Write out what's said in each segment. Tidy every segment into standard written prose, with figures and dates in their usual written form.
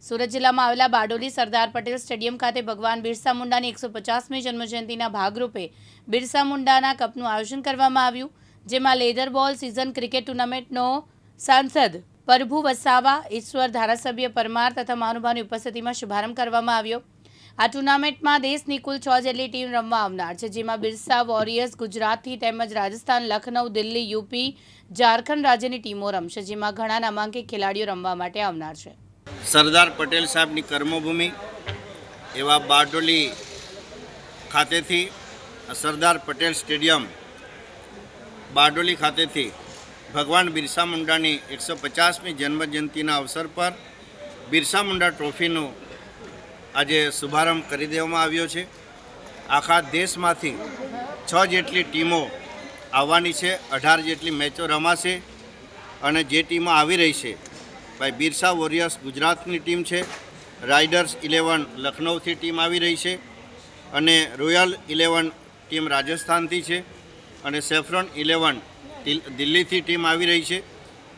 સુરત જિલ્લામાં આવેલા બારડોલી સરદાર પટેલ સ્ટેડિયમ ખાતે ભગવાન બિરસા મુંડાની 150મી જન્મજયંતિના ભાગરૂપે બિરસા મુંડાના કપનું આયોજન કરવામાં આવ્યું, જેમાં લેધર બોલ સિઝન ક્રિકેટ ટુર્નામેન્ટનો સાંસદ પ્રભુ વસાવા, ઈશ્વર, ધારાસભ્ય પરમાર તથા મહાનુભાવોની ઉપસ્થિતિમાં શુભારંભ કરવામાં આવ્યો। આ ટુર્નામેન્ટમાં દેશની કુલ 6 જેટલી ટીમ રમવા આવનાર છે, જેમાં બિરસા વોરિયર્સ ગુજરાતથી તેમજ રાજસ્થાન, લખનઉ, દિલ્હી, યુપી, ઝારખંડ રાજ્યની ટીમો રમશે, જેમાં ઘણા નામાંકિત ખેલાડીઓ રમવા માટે આવનાર છે। સરદાર પટેલ સાહેબની કર્મભૂમિ એવા બારડોલી ખાતેથી સરદાર પટેલ સ્ટેડિયમ બારડોલી ખાતેથી ભગવાન બિરસા મુંડાની 150મી જન્મજયંતિના અવસર પર બિરસા મુંડા ટ્રોફીનું આજે શુભારંભ કરી દેવામાં આવ્યો છે। આખા દેશમાંથી 6 જેટલી ટીમો આવવાની છે, 18 જેટલી મેચો રમાશે અને જે ટીમો આવી રહી છે ભાઈ બિરસા વોરિયર્સ ગુજરાતની ટીમ છે, રાઇડર્સ 11 લખનૌથી ટીમ આવી રહી છે અને રોયલ 11 ટીમ રાજસ્થાનથી છે અને સેફ્રોન 11 દિલ્હીથી ટીમ આવી રહી છે,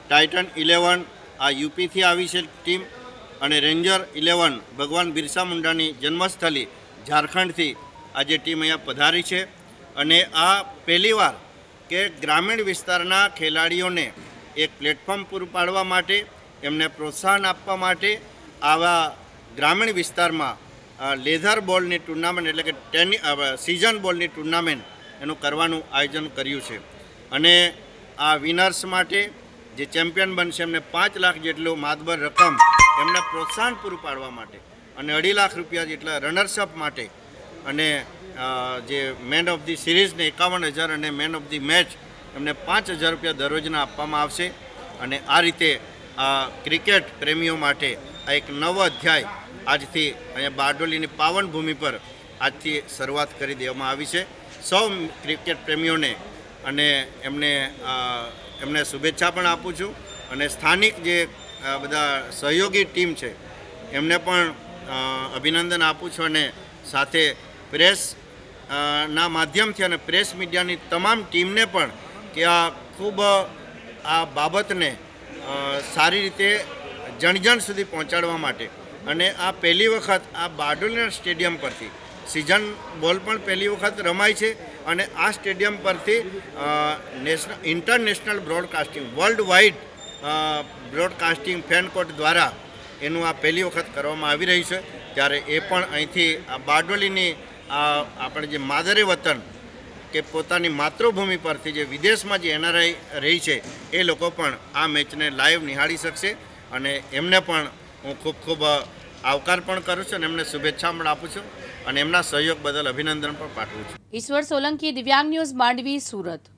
ટાઇટન 11 આ યુપીથી આવી છે ટીમ અને રેન્જર 11 ભગવાન બિરસા મુંડાની જન્મસ્થળી ઝારખંડથી આજે ટીમ અહીંયા પધારી છે। અને આ પહેલીવાર કે ગ્રામીણ વિસ્તારના ખેલાડીઓને એક પ્લેટફોર્મ પૂરું પાડવા માટે, એમને પ્રોત્સાહન આપવા માટે આવા ગ્રામીણ વિસ્તારમાં લેધર બોલની ટુર્નામેન્ટ એટલે કે સિઝન બોલની ટુર્નામેન્ટ એનું કરવાનું આયોજન કર્યું છે। અને આ વિનર્સ માટે જે ચેમ્પિયન બનશે એમને 5 લાખ જેટલું માતબર રકમ એમને પ્રોત્સાહન પૂરું પાડવા માટે અને 2.5 લાખ રૂપિયા જેટલા રનર્સઅપ માટે અને જે મેન ઓફ ધી સિરીઝને 51,000 અને મેન ઓફ ધી મેચ એમને 5,000 રૂપિયા દરરોજના આપવામાં આવશે। અને આ રીતે ક્રિકેટ પ્રેમીઓ માટે આ એક નવો અધ્યાય આજથી અહીંયા બારડોલીની પાવન ભૂમિ પર આજથી શરૂઆત કરી દેવામાં આવી છે। સૌ ક્રિકેટ પ્રેમીઓને અને એમને શુભેચ્છા પણ આપું છું અને સ્થાનિક જે બધા સહયોગી ટીમ છે એમને પણ અભિનંદન આપું છું અને સાથે પ્રેસ ના માધ્યમથી અને પ્રેસ મીડિયાની તમામ ટીમને પણ કે આ ખૂબ આ બાબતને સારી રીતે જણ સુધી પહોંચાડવા માટે અને આ પહેલી વખત આ બારડોલીના સ્ટેડિયમ પરથી સિઝન બોલ પણ પહેલી વખત રમાય છે અને આ સ્ટેડિયમ પરથી international broadcasting world wide broadcasting FanCode દ્વારા એનું આ પહેલી વખત કરવામાં આવી રહી છે। ત્યારે એ પણ અહીંથી આ બારડોલીની આપણે જે માદરે વતન કે પોતાની માતૃભૂમિ પરથી જે વિદેશમાં જે એનઆરઆઈ રહી છે એ લોકો પણ આ મેચને લાઈવ નિહાળી શકશે અને એમને પણ હું ખૂબ ખૂબ આવકાર પણ કરું છું અને એમને શુભેચ્છા પણ આપું છું અને એમના સહયોગ બદલ અભિનંદન પણ પાઠવું છું। ઈશ્વર સોલંકી, દિવ્યાંગ ન્યૂઝ, માંડવી, સુરત।